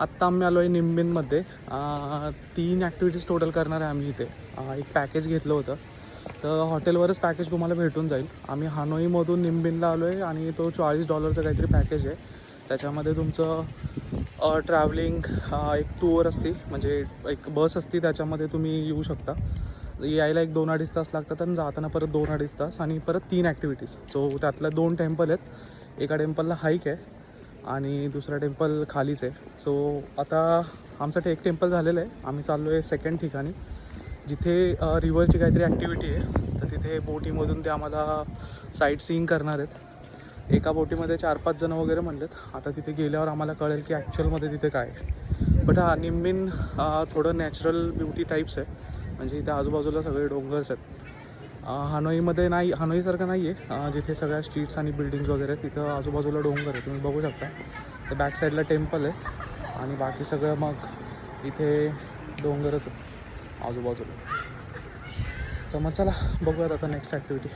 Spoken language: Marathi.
आत्ता आम्ही आलो आहे निंबिनमध्ये. 3 ॲक्टिव्हिटीज टोटल करणार आहे आम्ही इथे. एक पॅकेज घेतलं होतं, तर हॉटेलवरच पॅकेज तुम्हाला भेटून जाईल. आम्ही हानोईमधून निंबिनला आलो आहे आणि तो $40 काहीतरी पॅकेज आहे. त्याच्यामध्ये तुमचं ट्रॅव्हलिंग, एक टूर असते, म्हणजे एक बस असते, त्याच्यामध्ये तुम्ही येऊ शकता. यायला 1-2-2.5 तास लागतात आणि जाताना परत 2-2.5 तास आणि परत 3 ॲक्टिव्हिटीज. सो त्यातल्या 2 टेम्पल आहेत. एका टेम्पलला हाईक आहे आणि दुसरा टेम्पल खालीच आहे. सो आता आमचं एक टेम्पल झालेलं आहे. आम्ही चाललो आहे सेकंड ठिकाणी, जिथे रिव्हरची काहीतरी ॲक्टिव्हिटी आहे. तर तिथे बोटीमधून ते आम्हाला साईट सीइंग करणार आहेत. एका बोटीमध्ये 4-5 जणं वगैरे म्हणलेत. आता तिथे गेल्यावर आम्हाला कळेल की ॲक्च्युअलमध्ये तिथे काय आहे. बट निंबिन थोडं नॅचरल ब्युटी टाईप्स आहे, म्हणजे इथे आजूबाजूला सगळे डोंगर्स आहेत. हानोईमध्ये नाही, हानोईसारखं नाही आहे जिथे सगळ्या स्ट्रीट्स आणि बिल्डिंग्स वगैरे. तिथं आजूबाजूला डोंगर आहे, तुम्ही बघू शकता. तर बॅक साईडला टेम्पल आहे आणि बाकी सगळं मग इथे डोंगरच आहे आजूबाजूला. तर मग चला बघूयात आता नेक्स्ट ॲक्टिव्हिटी.